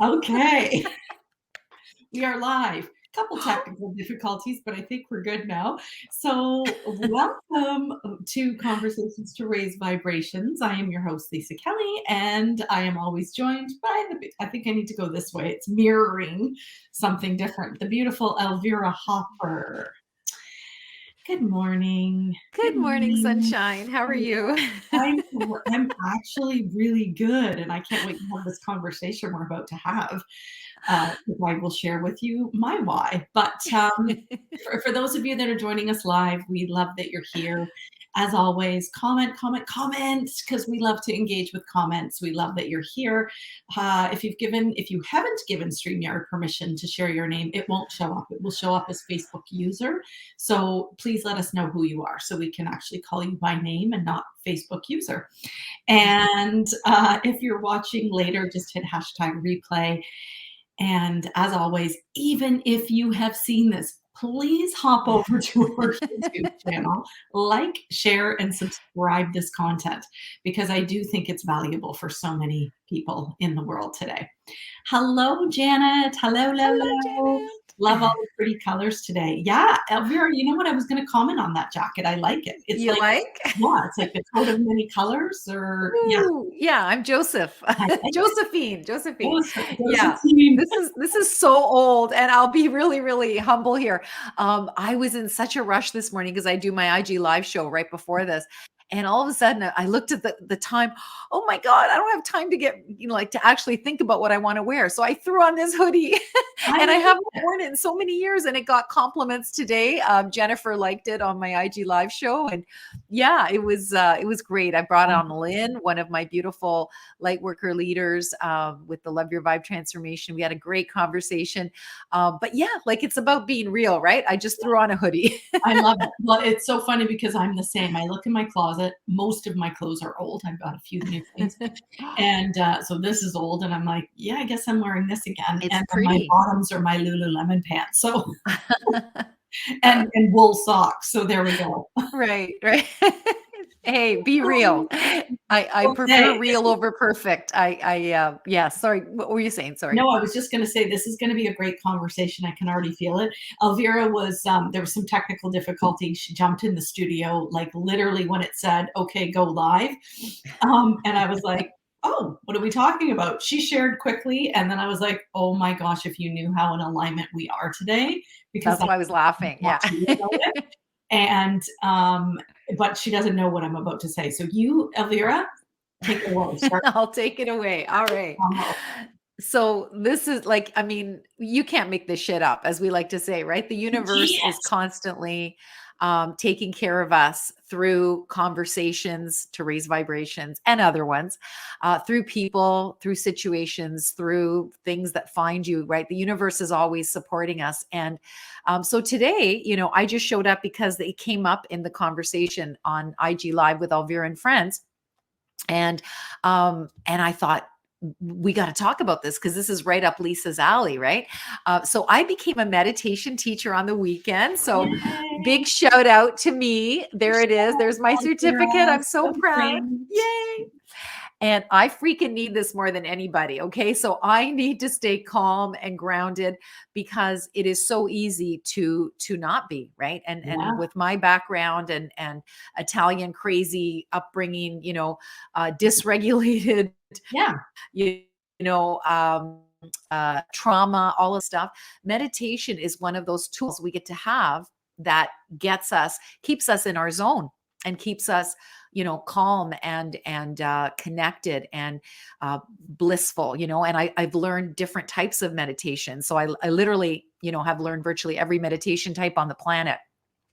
Okay, we are live. Couple technical difficulties, but I think we're good now. So, welcome to Conversations to Raise Vibrations. I am your host, Lisa Kelly, and I am always joined by I think I need to go this way. It's mirroring something different. The beautiful Elvira Hopper. Good morning. Good Good morning, morning. sunshine. How are you? I'm actually really good, and I can't wait to have this conversation we're about to have. I will share with you my why. But for those of you that are joining us live, we love that you're here. As always, comment, because we love to engage with comments. We love that you're here. If you haven't given StreamYard permission to share your name, it won't show up. It will show up as Facebook user. So please let us know who you are so we can actually call you by name and not Facebook user. And if you're watching later, just hit hashtag replay. And as always, even if you have seen this, please hop over to our YouTube channel, like, share, and subscribe this content because I do think it's valuable for so many people in the world today. Hello, Janet. Hello, Hello, Lolo. Love all Janet. the pretty colors today. Yeah, Elvira, you know what? I was going to comment on that jacket. I like it. It's You like, like? yeah, it's like a coat of many colors, or yeah, Woo. Yeah, I'm Joseph. I like it. Josephine. Yeah. Josephine. This is so old, and I'll be really, really humble here. I was in such a rush this morning because I do my IG live show right before this. And all of a sudden I looked at the time. Oh my God, I don't have time to get, like to actually think about what I want to wear. So I threw on this hoodie I and I like haven't worn it in so many years. And it got compliments today. Jennifer liked it on my IG live show. And yeah, it was great. I brought on Lynn, one of my beautiful light worker leaders, with the Love Your Vibe transformation. We had a great conversation. But yeah, like it's about being real, right? I just threw on a hoodie. I love it. Well, it's so funny because I'm the same. I look in my closet. Most of my clothes are old. I've got a few new things. And so this is old. And I'm like, yeah, I guess I'm wearing this again. It's And then my pretty. bottoms are my Lululemon pants. So, and wool socks. So there we go. Right, right. Hey, be real. I prefer Okay. real over perfect. Yeah, sorry. What were you saying? Sorry. No, I was just going to say this is going to be a great conversation. I can already feel it. Elvira was there was some technical difficulty. She jumped in the studio like literally when it said, "Okay, go live," and I was like, "Oh, what are we talking about?" She shared quickly, and then I was like, "Oh my gosh, if you knew how in alignment we are today," because That's I why I was laughing. talk Yeah. to you about it, and but she doesn't know what I'm about to say. So you, Elvira, take it away. Start. I'll take it away. All right. So this is like, I mean, you can't make this shit up, as we like to say, right? The universe is Yes. constantly taking care of us through conversations to raise vibrations and other ones, through people, through situations, through things that find you, right? The universe is always supporting us. And so today, I just showed up because it came up in the conversation on IG Live with Elvira and friends. And I thought, we got to talk about this because this is right up Lisa's alley, right? So I became a meditation teacher on the weekend. So Yay. big shout out to me. There it is. There's my certificate. Elvira, I'm so so proud. great. Yay. And I freaking need this more than anybody. Okay. So I need to stay calm and grounded because it is so easy to not be, right. And Yeah. with my background and Italian crazy upbringing, dysregulated, Yeah. you trauma, all of stuff. Meditation is one of those tools we get to have that keeps us in our zone and keeps us, calm and connected and blissful, and I've learned different types of meditation. So I literally, have learned virtually every meditation type on the planet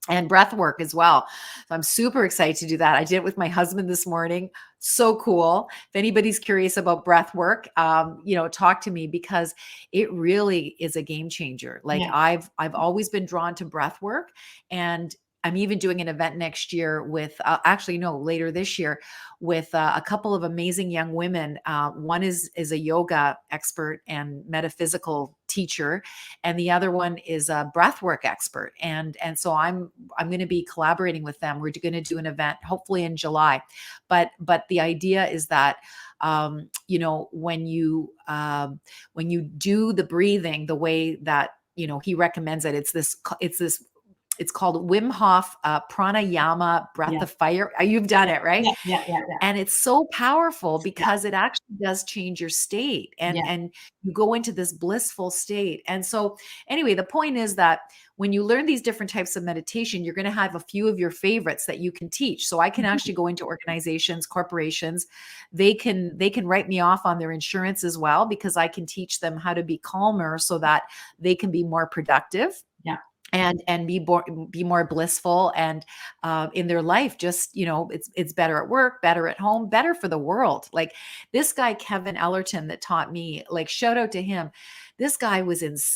and breath work as well. So I'm super excited to do that. I did it with my husband this morning. So cool. If anybody's curious about breath work, talk to me because it really is a game changer. Like Yeah. I've always been drawn to breath work, and I'm even doing an event next year with, actually, no, later this year with a couple of amazing young women. One is a yoga expert and metaphysical teacher, and the other one is a breathwork expert. And so I'm going to be collaborating with them. We're going to do an event hopefully in July, but the idea is that when you do the breathing the way that he recommends it, it's called Wim Hof pranayama, breath Yeah. of fire. You've done it, right? Yeah, yeah, yeah, yeah. And it's so powerful Yeah, because it actually does change your state, and yeah, you go into this blissful state. And so anyway, the point is that when you learn these different types of meditation, you're going to have a few of your favorites that you can teach. So I can mhm, actually go into organizations, corporations. They can write me off on their insurance as well, because I can teach them how to be calmer so that they can be more productive yeah, and be more blissful, and in their life, just it's better at work, better at home, better for the world. Like this guy Kevin Ellerton that taught me, like, shout out to him. This guy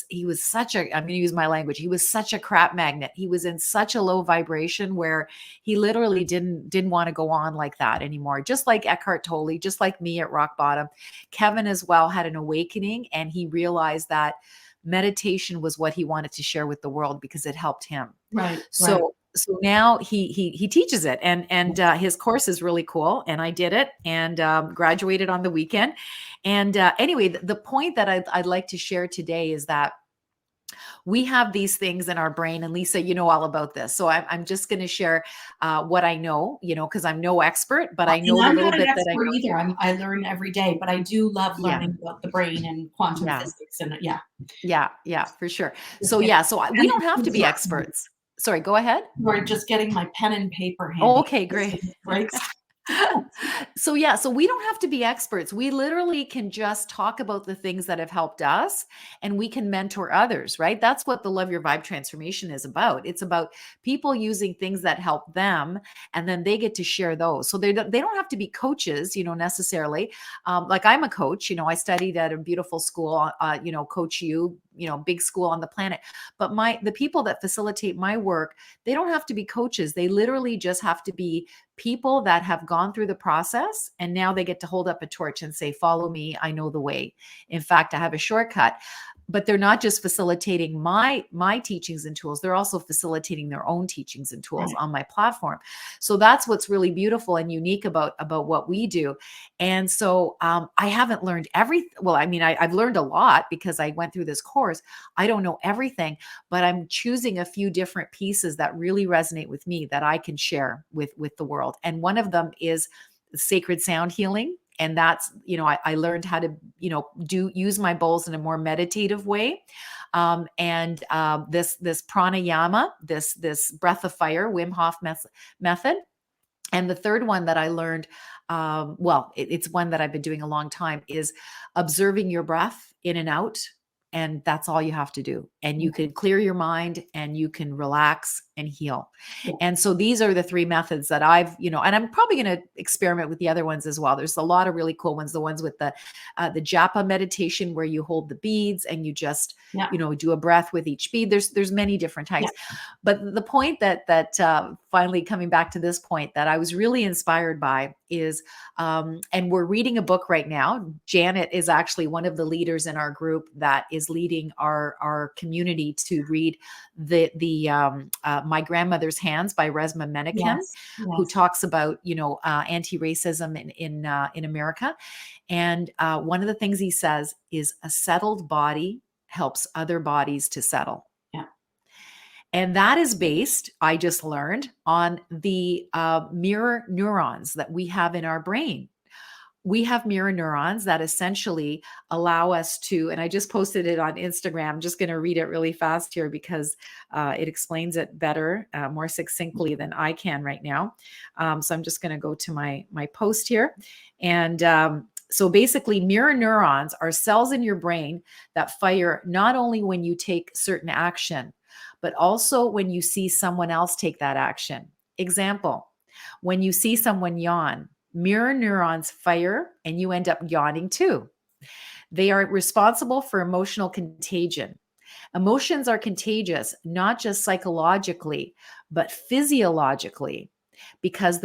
he was such a, I'm going to use my language, he was such a crap magnet. He was in such a low vibration where he literally didn't want to go on like that anymore, just like Eckhart Tolle, just like me at rock bottom. Kevin as well had an awakening, and he realized that meditation was what he wanted to share with the world because it helped him. right, right. So now he teaches it, and his course is really cool. And I did it, and graduated on the weekend. And anyway, the point that I'd like to share today is that we have these things in our brain. And Lisa, you know all about this, so I'm just going to share what I know, because I'm no expert, but I And know the I'm little not an bit that I expert know. either. I learn every day, but I do love Yeah, learning about the brain and quantum yeah, physics, and yeah, yeah, for sure. just So getting yeah, so we pen don't have and to be paper experts. Sorry, go ahead. or just getting my pen and paper Oh, handy okay, as great. soon as breaks. So yeah, so we don't have to be experts. We literally can just talk about the things that have helped us, and we can mentor others, right? That's what the Love Your Vibe transformation is about. It's about people using things that help them, and then they get to share those. So they don't have to be coaches, necessarily. Like I'm a coach, I studied at a beautiful school, Coach U, big school on the planet. But the people that facilitate my work, they don't have to be coaches. They literally just have to be people that have gone through the process, and now they get to hold up a torch and say, follow me, I know the way. In fact, I have a shortcut. But they're not just facilitating my teachings and tools, they're also facilitating their own teachings and tools Right, on my platform. So that's what's really beautiful and unique about what we do. And so I haven't learned everything. Well, I mean, I've learned a lot because I went through this course. I don't know everything, but I'm choosing a few different pieces that really resonate with me that I can share with the world. And one of them is sacred sound healing. And that's, I learned how to, use my bowls in a more meditative way. And this pranayama, this breath of fire, Wim Hof method. And the third one that I learned, well, it's one that I've been doing a long time, is observing your breath in and out. And that's all you have to do. And you yeah, can clear your mind, and you can relax and heal. yeah, And so these are the three methods that and I'm probably going to experiment with the other ones as well. There's a lot of really cool ones. The ones with the japa meditation, where you hold the beads and you just, yeah, do a breath with each bead. There's many different yeah, types. But the point that finally coming back to this point that I was really inspired by is, and we're reading a book right now. Janet is actually one of the leaders in our group that is leading our community to read the My Grandmother's Hands by Resma Menakem, yes, who yes, talks about anti-racism in America. And one of the things he says is a settled body helps other bodies to settle. yeah, And that is based, I just learned, on the mirror neurons that we have in our brain. We have mirror neurons that essentially allow us to, and I just posted it on Instagram. I'm just going to read it really fast here because it explains it better, more succinctly than I can right now. So I'm just going to go to my post here. And so basically, mirror neurons are cells in your brain that fire not only when you take certain action, but also when you see someone else take that action. Example, when you see someone yawn, mirror neurons fire and you end up yawning too. They are responsible for emotional contagion. Emotions are contagious, not just psychologically, but physiologically, because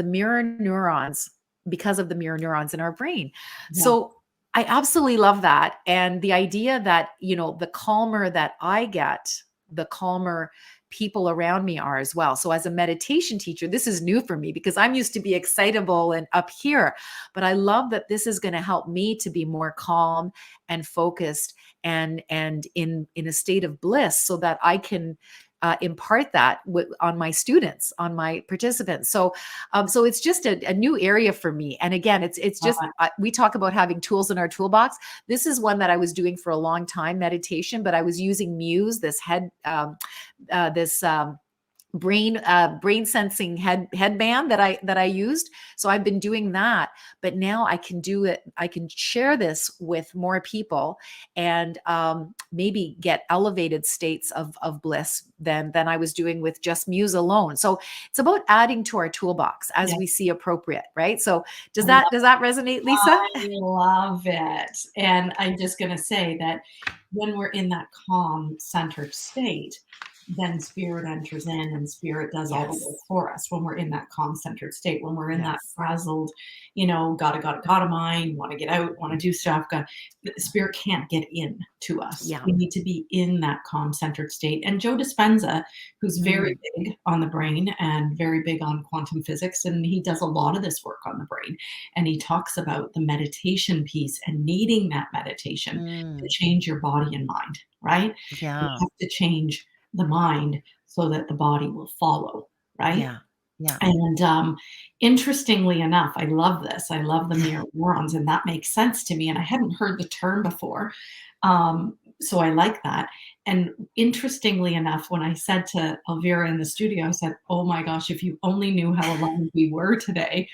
because of the mirror neurons in our brain. yeah, So I absolutely love that. And the idea that, the calmer that I get, the calmer people around me are as well. So as a meditation teacher, this is new for me because I'm used to be excitable and up here, but I love that this is going to help me to be more calm and focused and in a state of bliss so that I can impart that on my students, on my participants. So it's just a new area for me. And again, it's just we talk about having tools in our toolbox. This is one that I was doing for a long time, meditation, but I was using Muse, this this brain sensing headband that I used. So I've been doing that, but now I can do it. I can share this with more people and maybe get elevated states of bliss than I was doing with just Muse alone. So it's about adding to our toolbox as Yeah. we see appropriate, right? So I does that resonate, Lisa? love it. And I'm just going to say that when we're in that calm, centered state, then spirit enters in and spirit does all the work Yes. for us when we're in that calm, centered state. When we're in that Yes. frazzled, gotta mind, want to get out, want to do stuff, the spirit can't get in to us. Yeah. We need to be in that calm, centered state. And Joe Dispenza, who's very Mm. big on the brain and very big on quantum physics, and he does a lot of this work on the brain. And he talks about the meditation piece and needing that meditation to Mm. change your body and mind, right? You Yeah. have to change the mind so that the body will follow, right? Yeah. Yeah. And interestingly enough, I love this. I love the mirror neurons, and that makes sense to me. And I hadn't heard the term before. So I like that. And interestingly enough, when I said to Elvira in the studio, I said, "Oh my gosh, if you only knew how aligned we were today."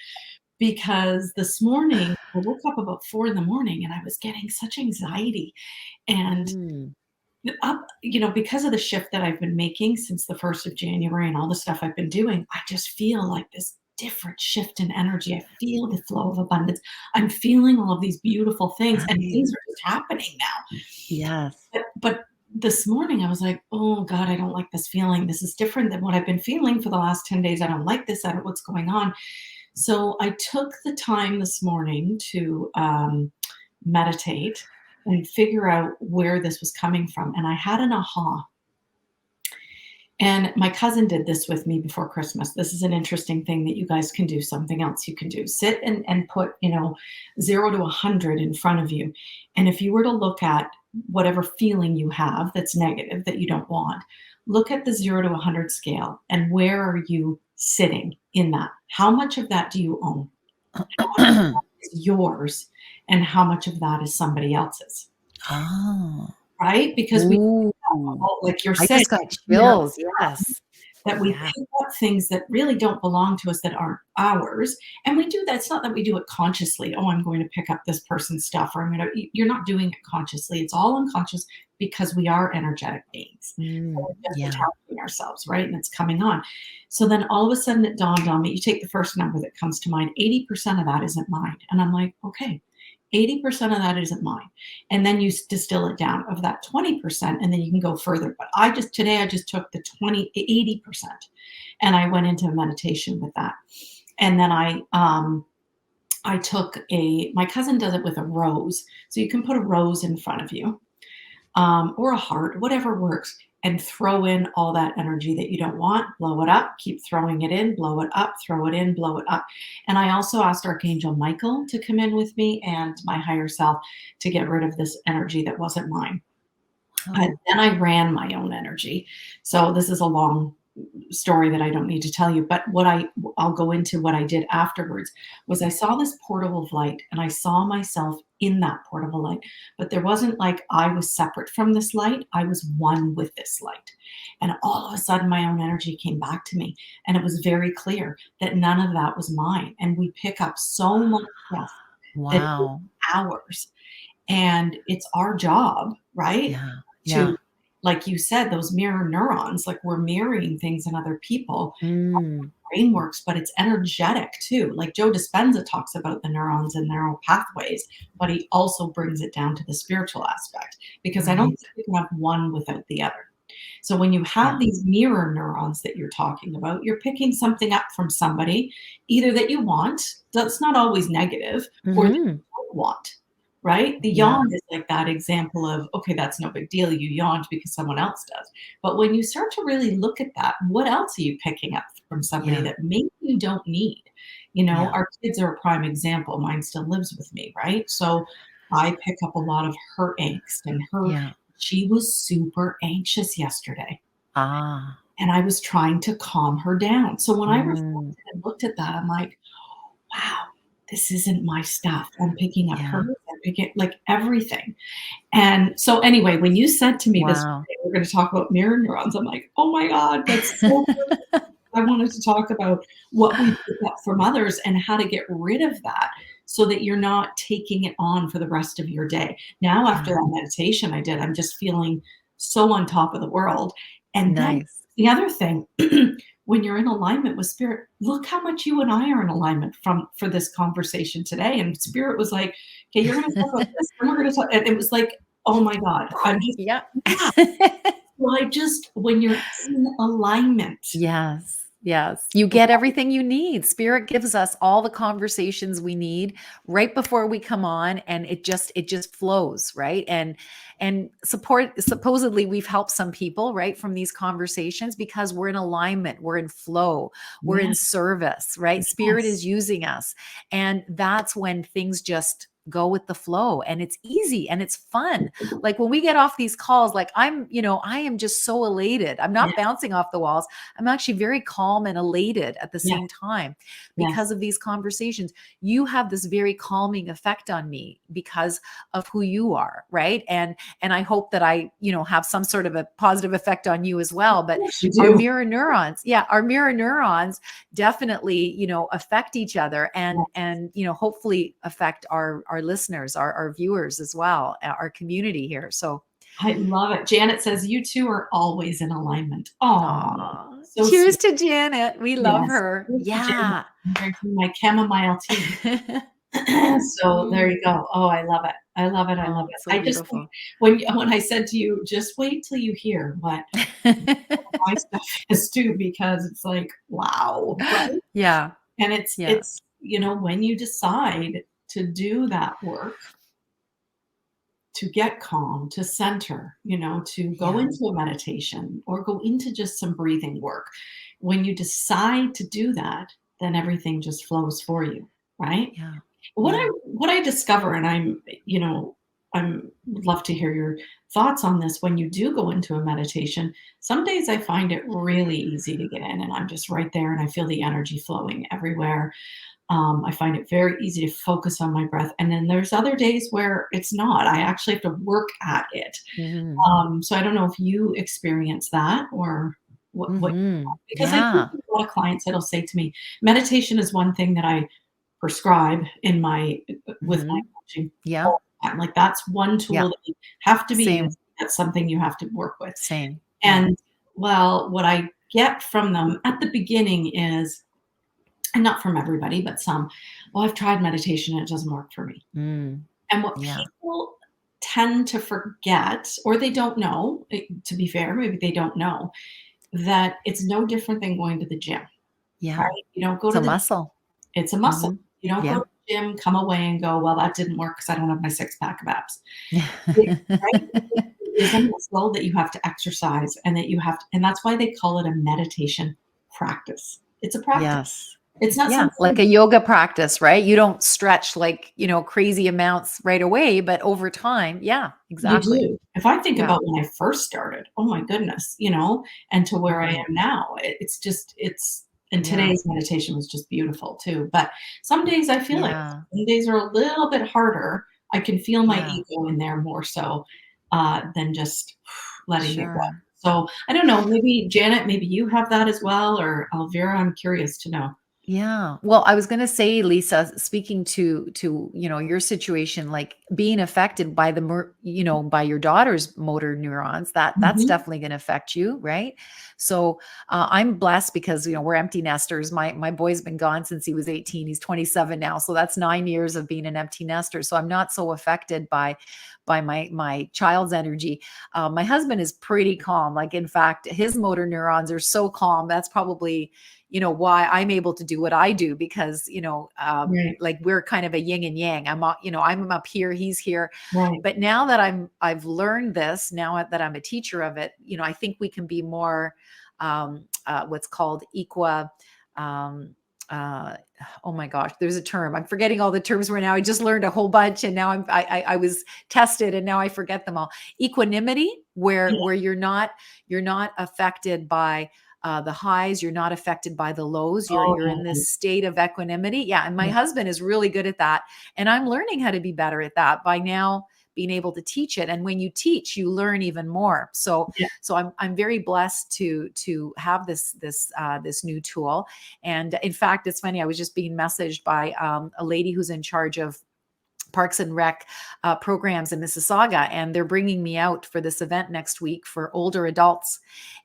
Because this morning, I woke up about 4 in the morning and I was getting such anxiety. And Mm. because of the shift that I've been making since the 1st of January and all the stuff I've been doing, I just feel like this different shift in energy. I feel the flow of abundance. I'm feeling all of these beautiful things, and Right. things are just happening now. Yes. But this morning I was like, "Oh God, I don't like this feeling. This is different than what I've been feeling for the last 10 days. I don't like this. I don't what's going on." So I took the time this morning to meditate and figure out where this was coming from. And I had an aha. And my cousin did this with me before Christmas. This is an interesting thing that you guys can do, something else you can do. Sit and put, 0 to 100 in front of you. And if you were to look at whatever feeling you have that's negative, that you don't want, look at the 0 to 100 scale and where are you sitting in that? How much of that do you own? How much of that is yours? And how much of that is somebody else's? Oh. Right? Because we, Ooh. like you're I saying, just got mirror chills. Yes. that we Yeah. pick up things that really don't belong to us that aren't ours. And we do that. It's not that we do it consciously. Oh, I'm going to pick up this person's stuff, or you're not doing it consciously. It's all unconscious because we are energetic beings. So Mm. we're just Yeah. attaching ourselves, right? And it's coming on. So then all of a sudden it dawned on me, you take the first number that comes to mind, 80% of that isn't mine. And I'm like, okay, 80% of that isn't mine. And then you distill it down of that 20%, and then you can go further. But today I just took the 80%, and I went into meditation with that. And then I took my cousin does it with a rose. So you can put a rose in front of you, or a heart, whatever works, and throw in all that energy that you don't want, blow it up, keep throwing it in, blow it up, throw it in, blow it up. And I also asked Archangel Michael to come in with me and my higher self to get rid of this energy that wasn't mine. And Oh. then I ran my own energy. So this is a long story that I don't need to tell you, but I'll go into what I did afterwards was I saw this portal of light and I saw myself in that portal of light, but there wasn't like I was separate from this light. I was one with this light. And all of a sudden my own energy came back to me and it was very clear that none of that was mine. And we pick up so much stuff that is Wow. ours, and it's our job, right? Yeah. To, Yeah. like you said, those mirror neurons, like we're mirroring things in other people. Mm. Brain works, but it's energetic too. Like Joe Dispenza talks about the neurons and neural pathways, but he also brings it down to the spiritual aspect because I don't Right. think you can have one without the other. So when you Yeah. have these mirror neurons that you're talking about, you're picking something up from somebody, either that you want, that's not always negative, or that you Mhm. don't want. right? The Yeah. yawn is like that example of, okay, that's no big deal. You yawned because someone else does. But when you start to really look at that, what else are you picking up from somebody Yeah. that maybe you don't need? Yeah. Our kids are a prime example. Mine still lives with me, right? So I pick up a lot of her angst and Yeah. she was super anxious yesterday. Ah. And I was trying to calm her down. So when I Mm. reflected and looked at that, I'm like, wow, this isn't my stuff. I'm picking up Yeah. hers, I'm picking like everything. And so anyway, when you said to me this Wow. morning, we're going to talk about mirror neurons, I'm like, oh my God, that's so good. I wanted to talk about what we pick up from others and how to get rid of that so that you're not taking it on for the rest of your day. Now, after Yeah. that meditation I did, I'm just feeling so on top of the world. And then Nice. the other thing, when you're in alignment with spirit, look how much you and I are in alignment for this conversation today. And spirit was like, okay, you're going to talk about this, and we're going to talk. And it was like, oh my God, I'm just, Yeah. yeah. Well, when you're in alignment, Yes, yes. You get everything you need. Spirit gives us all the conversations we need right before we come on, and it just flows, right? And supposedly we've helped some people, right, from these conversations because we're in alignment, we're in flow, we're yeah, in service, right? Spirit yes, is using us. And that's when things just go with the flow and it's easy and it's fun. Like when we get off these calls, like I am just so elated. I'm not yes, bouncing off the walls. I'm actually very calm and elated at the yes, same time because yes. of these conversations. You have this very calming effect on me because of who you are, right? And I hope that I have some sort of a positive effect on you as well. But Yes, you our do. mirror neurons, yeah, our mirror neurons definitely affect each other and Yes. hopefully affect our listeners, our viewers as well, our community here. So I love it. Janet says, "You 2 are always in alignment." Oh, aw, so cheers sweet. to Janet. We love Yes. her. Here's to Janet. Yeah. I'm drinking my chamomile tea. So there Mm. you go. Oh, I love it. I love it, I love Oh, it. so I just think beautiful. when I said to you, "Just wait till you hear what my stuff is too," because it's like, wow, right? Yeah. And Yeah. when you decide to do that work, to get calm, to center, to go Yeah. into a meditation or go into just some breathing work. When you decide to do that, then everything just flows for you, right? Yeah. What I Yeah. what I discover, and I'm would love to hear your thoughts on this. When you do go into a meditation, some days I find it really easy to get in, and I'm just right there, and I feel the energy flowing everywhere. I find it very easy to focus on my breath. And then there's other days where it's not. I actually have to work at it. Mhm. So I don't know if you experience that or what Mhm. because I do Yeah. have a lot of clients that'll say to me, meditation is one thing that I prescribe in my with my Mhm. coaching Yeah. all the time. Like that's one Yeah. tool that you have to be using. Same. That's something you have to work with. Same. Yeah. And well, what I get from them at the beginning is, and not from everybody, but some, "Well, I've tried meditation and it doesn't work for me." Mm. And what Yeah. people tend to forget, or they don't know, to be fair, maybe they don't know, that it's no different than going to the gym, Yeah. right? You don't go It's to a the muscle. it's a muscle. Mhm. You don't go Yeah. to the gym, come away and go, "Well, that didn't work because I don't have my six-pack of abs." It right? It is a muscle that you have to exercise and that you have to, and that's why they call it a meditation practice. It's a practice. Yes. It's not Yeah, like something a yoga practice, right? You don't stretch like crazy amounts right away, but over time, yeah, you exactly. do. If I think Yeah. about when I first started, oh my goodness, and to where I Mhm. am now, it's and Yeah. today's meditation was just beautiful too. But some days I feel like Yeah. some days are a little bit harder. I can feel my Yeah. ego in there more so than just letting it go. Sure. So I don't know, maybe Janet, maybe you have that as well, or Elvira, I'm curious to know. Yeah. Well, I was going to say, Lisa, speaking to your situation, like being affected by by your daughter's motor neurons, that's Mhm. definitely going to affect you, right? So I'm blessed because we're empty nesters. My boy's been gone since he was 18. He's 27 now, so that's 9 years of being an empty nester. So I'm not so affected by my child's energy. My husband is pretty calm. Like in fact, his motor neurons are so calm. That's probably why I'm able to do what I do because, Right. like we're kind of a yin and yang. I'm up here, he's here. Right. But now that I've learned this, now that I'm a teacher of it, I think we can be more what's called um, uh, oh my gosh, there's a term. I'm forgetting all the terms right now. I just learned a whole bunch, and now I was tested, and now I forget them all. Equanimity, Yeah. where you're not affected by the highs, you're not affected by the lows. You're Oh, you're in yeah. this state of equanimity. Yeah, and my Yeah. husband is really good at that, and I'm learning how to be better at that by now being able to teach it. And when you teach, you learn even more. So Yeah. so I'm very blessed to have this new tool. And in fact, it's funny. I was just being messaged by a lady who's in charge of Parks and Rec programs in Mississauga, and they're bringing me out for this event next week for older adults,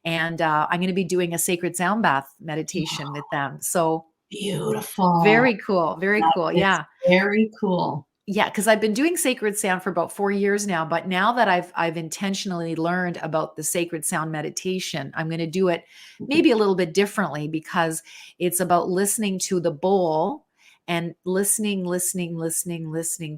and I'm going to be doing a sacred sound bath meditation with them. So Beautiful. very cool, very That cool. is Yeah, very cool. yeah, because I've been doing sacred sound for about 4 years now, but now that I've intentionally learned about the sacred sound meditation, I'm going to do it maybe a little bit differently because it's about listening to the bowl and listening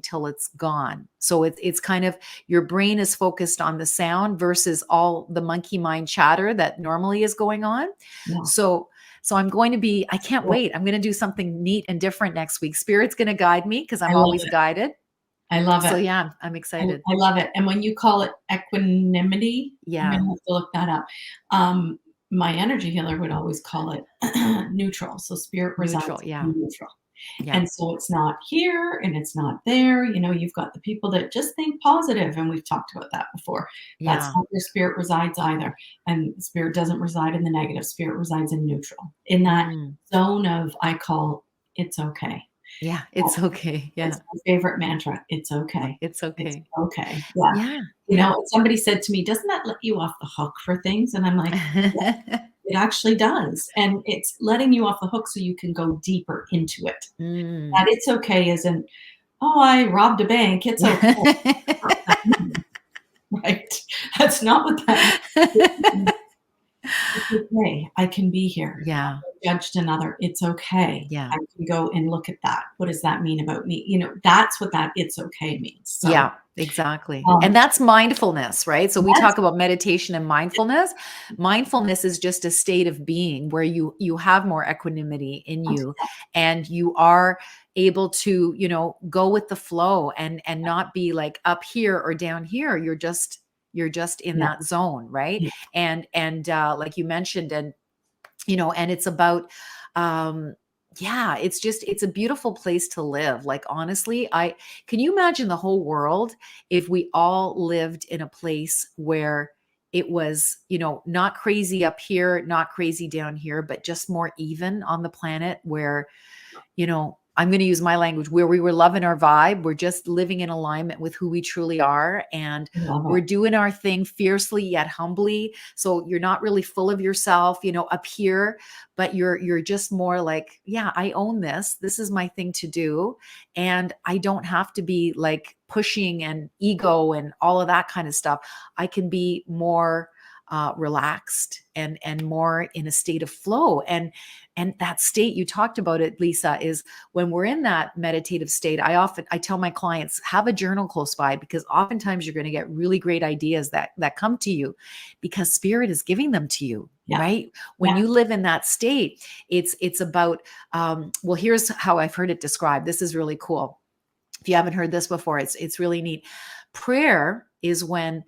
till it's gone. So it's kind of your brain is focused on the sound versus all the monkey mind chatter that normally is going on. Yeah. So I'm going to be, I can't Yeah. wait. I'm going to do something neat and different next week. Spirit's going to guide me because I I'm love always it. guided. I love So it. yeah, I'm excited. I love it. And when you call it equanimity, I'm Yeah, gonna have to look that up. Um, my energy healer would always call it neutral. So spirit neutral. resides Yeah, in neutral. yeah, And so it's not here and it's not there. You've got the people that just think positive, and we've talked about that before. That's yeah. not where spirit resides either. And spirit doesn't reside in the negative. Spirit resides in neutral, in that Mm, zone of I call it's okay. yeah, it's okay. It's Yeah, my favorite mantra. It's okay. it's It's okay. okay. Yeah. Yeah, yeah. Somebody said to me, "Doesn't that let you off the hook for things?" And I'm like, "Yeah, it actually does." And it's letting you off the hook so you can go deeper into it. Mm. That it's okay isn't, "Oh, I robbed a bank. It's okay." That's not what that means, right? That's not what that means. It's okay. I can be here. Yeah, I judged another. It's okay. yeah. I can go and look at that. What does that mean about me? That's what that it's okay means. So, Yeah, exactly. um, And that's mindfulness, right? So we yes, talk about meditation and mindfulness. Mindfulness is just a state of being where you have more equanimity in you and you are able to, go with the flow and not be like up here or down here. You're just in yeah, that zone, right? yeah, And like you mentioned, and it's about um yeah, it's a beautiful place to live. Like honestly, I can you imagine the whole world if we all lived in a place where it was, not crazy up here, not crazy down here, but just more even on the planet where I'm going to use my language where we were loving our vibe. We're just living in alignment with who we truly are. And I love we're it. doing our thing fiercely yet humbly. So you're not really full of yourself, up here, but you're just more like, yeah, I own this. This is my thing to do. And I don't have to be like pushing and ego and all of that kind of stuff. I can be more relaxed and more in a state of flow. And that state you talked about it, Lisa, is when we're in that meditative state. I tell my clients, have a journal close by because oftentimes you're going to get really great ideas that come to you because spirit is giving them to you. Yeah, Right. When yeah. you live in that state, it's about well, here's how I've heard it described. This is really cool. If you haven't heard this before, it's really neat. Prayer is when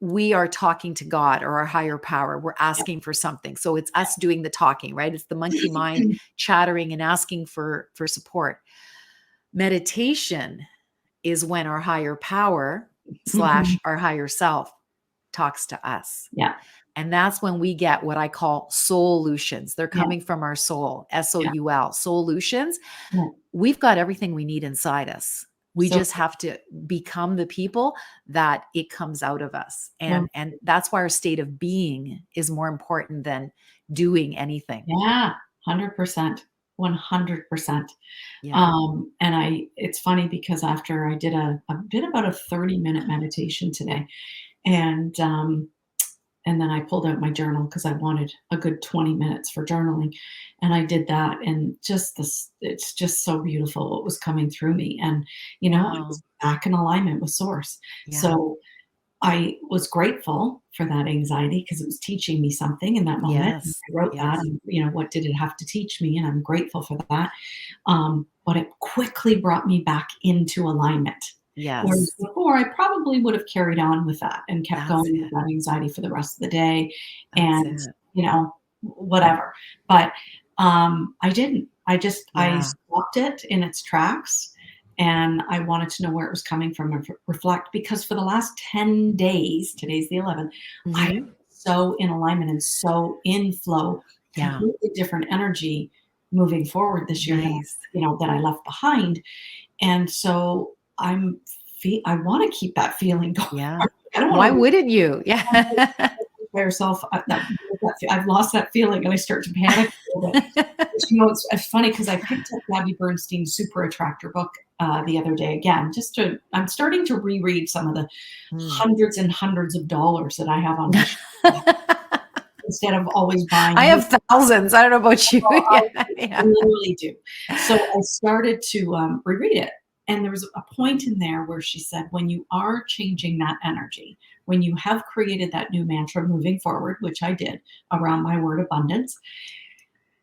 we are talking to God or our higher power. We're asking for something. So it's us doing the talking, right? It's the monkey mind chattering and asking for support. Meditation is when our higher power Mhm. slash our higher self talks to us. Yeah, And that's when we get what I call solutions. They're yeah, coming from our soul, yeah, SOUL, solutions. yeah. We've got everything we need inside us. We So just have to become the people that it comes out of us. well, And that's why our state of being is more important than doing anything. yeah, 100%, 100%. Yeah. And it's funny because after I did about a 30-minute meditation today, and and then I pulled out my journal because I wanted a good 20 minutes for journaling, and I did that, and just this it's just so beautiful what was coming through me, and, I Wow. was back in alignment with source. Yeah. So, I was grateful for that anxiety because it was teaching me something in that moment, and Yes. I wrote that Yes. and, what did it have to teach me, and I'm grateful for that. But it quickly brought me back into alignment. Whereas Yes. before, I probably would have carried on with that and kept That's going with it. that anxiety for the rest of the day That's and, it. whatever. But I didn't. I Yeah. stopped it in its tracks, and I wanted to know where it was coming from and reflect, because for the last 10 days, today's the 11th, I am Mhm. so in alignment and so in flow, Yeah. completely different energy moving forward this year Nice. that I left behind. And so I want to keep that feeling going. Yeah. I don't want Why to lose wouldn't you? Yeah. by yourself. I've lost that feeling, and I start to panic a little bit. But, it's funny because I picked up Gabby Bernstein's Super Attractor book the other day again. I'm starting to reread some of the Mm. hundreds and hundreds of dollars that I have on my shelf instead of always buying I new. have thousands. I don't know about you. Well, Yeah, I yeah. literally do. So I started to reread it. And there was a point in there where she said, when you are changing that energy, when you have created that new mantra moving forward, which I did around my word abundance,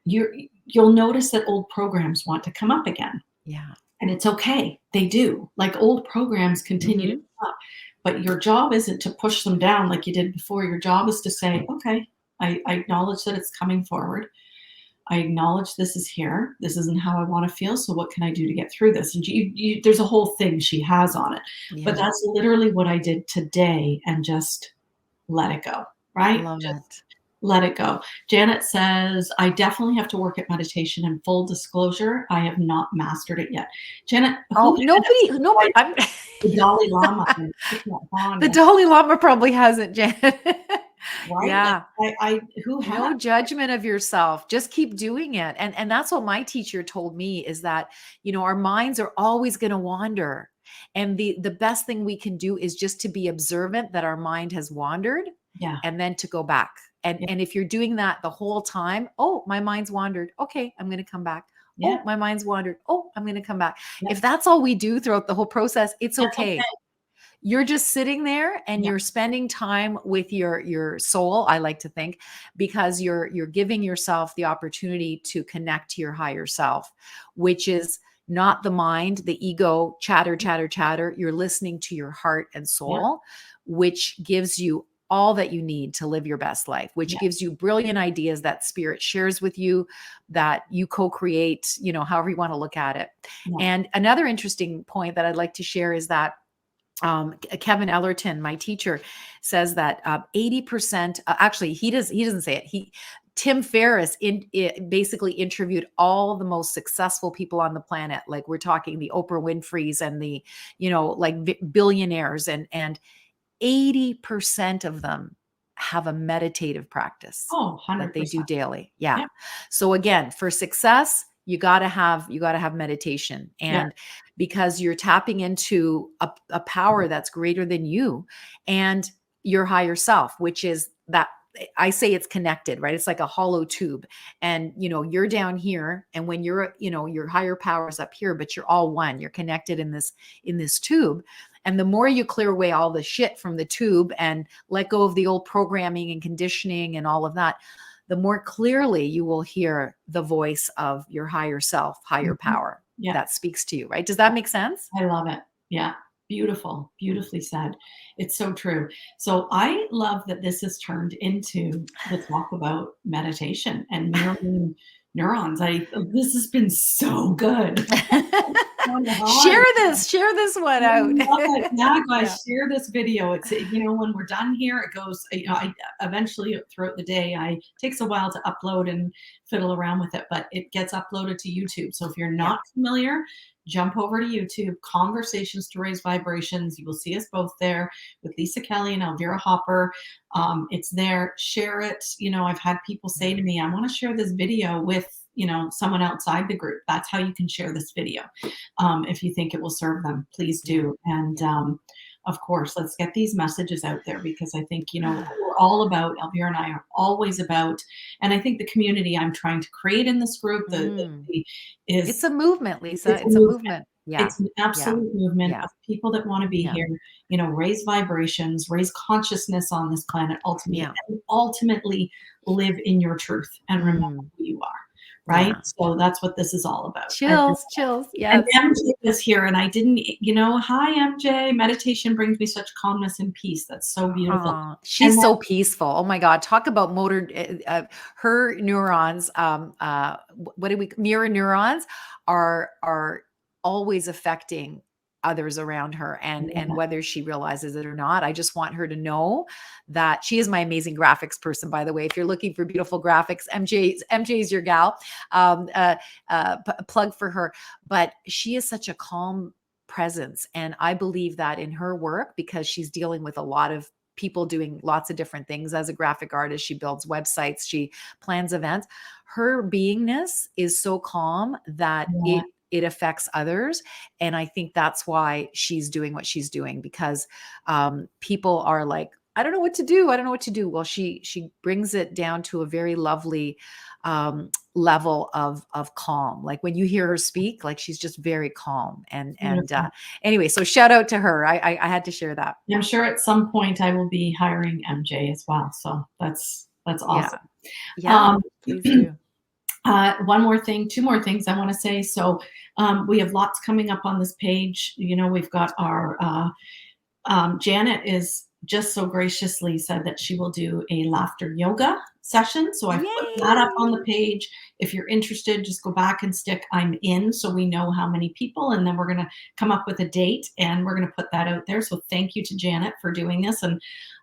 you'll notice that old programs want to come up again. Yeah. And it's okay. They do. Like, old programs continue to Mhm. come up. But your job isn't to push them down like you did before. Your job is to say, okay, I acknowledge that it's coming forward. I acknowledge this is here. This isn't how I want to feel. So what can I do to get through this? And there's a whole thing she has on it. But Yeah. that's literally what I did today, and just let it go, right? Love Just it. let it go. Janet says, I definitely have to work at meditation. And full disclosure, I have not mastered it yet. Janet, who Oh, has nobody I'm the Dalai Lama and Thich Nhat the Hanh, Dalai Lama probably hasn't, Janet. right? Like, Yeah. who has? No judgment of yourself. Just keep doing it. And that's what my teacher told me is that, our minds are always going to wander. And the best thing we can do is just to be observant that our mind has wandered Yeah, and then to go back. And yeah, and if you're doing that the whole time, oh, my mind's wandered. Okay, I'm going to come back. yeah, Oh, my mind's wandered. Oh, I'm going to come back. yeah. If that's all we do throughout the whole process, it's That's okay. okay. You're just sitting there and Yeah, you're spending time with your soul, I like to think, because you're giving yourself the opportunity to connect to your higher self, which is not the mind, the ego, chatter, chatter, chatter. You're listening to your heart and yeah, soul, which gives you all that you need to live your best life, which yeah, gives you brilliant ideas that spirit shares with you, that you co-create, however you want to look at it. yeah. And another interesting point that I'd like to share is that Kevin Ellerton, my teacher, says that 80%. Actually, he doesn't say it. Tim Ferriss basically interviewed all the most successful people on the planet. Like, we're talking the Oprah Winfrey's and the like billionaires, and 80% of them have a meditative practice Oh, that they do 100%. daily. Yeah. Yeah, So again, for success, you got to have meditation. yeah, And because you're tapping into a power that's greater than you and your higher self, which is that I say it's connected, right? It's like a hollow tube. And you're down here, and when your higher power is up here, but you're all one. You're connected in this tube. And the more you clear away all the shit from the tube and let go of the old programming and conditioning and all of that, the more clearly you will hear the voice of your higher self, higher mhm, power yeah, that speaks to you, right? Does that make sense? I love it. Yeah, beautiful, beautifully said. It's so true. So I love that this has turned into the talk about meditation and mirroring neurons. This has been so good. On the share high. this one I out. love it. Yeah, Yeah. guys, share this video. It's, when we're done here, it goes, I eventually throughout the day, takes a while to upload and fiddle around with it, but it gets uploaded to YouTube. So if you're Yeah. not familiar, jump over to YouTube, Conversations to Raise Vibrations. You will see us both there with Lisa Kelly and Elvira Hopper. It's there. Share it. I've had people say to me, I want to share this video with, someone outside the group. That's how you can share this video. If you think it will serve them, please Yeah. do. And Yeah. of course, let's get these messages out there, because I think, we're all about, Elvira and I are always about, and I think the community I'm trying to create in this group, Mm. It's is a movement, Lisa. it's a It's a movement. movement. Yeah. It's an Yeah. absolute movement Yeah. of people that want to be Yeah. here, raise vibrations, raise consciousness on this planet ultimately, Yeah. and ultimately live in your truth and remember Mm. who you are, right? Yeah. So that's what this is all about. Chills, chills. And Yes. MJ is here, and I didn't, hi MJ. Meditation brings me such calmness and peace. That's so beautiful. Aw, And she's so peaceful. Oh my God. Talk about her neurons, what do we mirror neurons are always affecting others around her and then whether she realizes it or not. I just want her to know that she is my amazing graphics person, by the way. If you're looking for beautiful graphics, MJ is your gal. Plug for her. But she is such a calm presence. And I believe that in her work because she's dealing with a lot of people doing lots of different things as a graphic artist. She builds websites, she plans events. Her beingness is so calm that yeah, it affects others. And I think that's why she's doing what she's doing because people are like, I don't know what to do. I don't know what to do. Well, she brings it down to a very lovely level of calm. Like when you hear her speak, like she's just very calm. And beautiful. anyway, so shout out to her. I had to share that. I'm sure at some point I will be hiring MJ as well. So that's Yeah. awesome. Yeah. Um, Please do. one more thing, two more things I want to say. So we have lots coming up on this page. We've got our Janet is just so graciously said that she will do a laughter yoga session. So I've put that up on the Yay. page. If you're interested, just go back and stick I'm in so we know how many people. And then we're going to come up with a date and we're going to put that out there. So thank you to Janet for doing this. And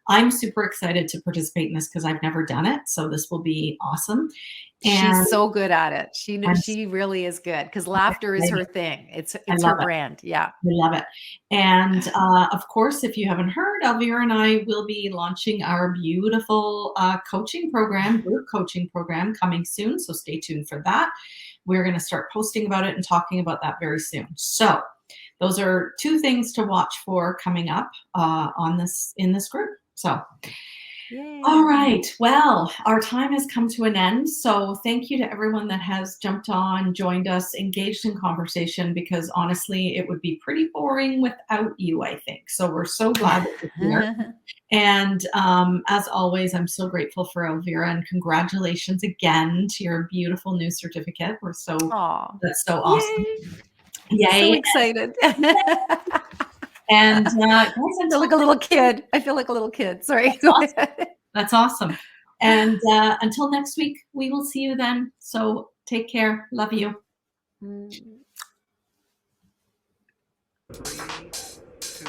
I'm super excited to participate in this because I've never done it. So this will be awesome. She's And so good at it. I'm so She really is good because laughter is excited. her thing. I It's her love it. brand. Yeah. I love it. And of course, if you haven't heard, Elvira and I will be launching our beautiful coaching program, group coaching program coming soon. So stay tuned for that. We're going to start posting about it and talking about that very soon. So those are two things to watch for coming up in this group. So all Yay. right. Well, our time has come to an end. So thank you to everyone that has jumped on, joined us, engaged in conversation, because honestly, it would be pretty boring without you, I think. So we're so glad that you're here. And as always, I'm so grateful for Elvira and congratulations again to your beautiful new certificate. Aw. That's so awesome. Yay. So Yay. excited. And guys, I feel until like a little kid. I feel like a little kid. Sorry. that's Go awesome. ahead. That's awesome. And until next week, we will see you then. So take care. Love you. Mm. 3, 2,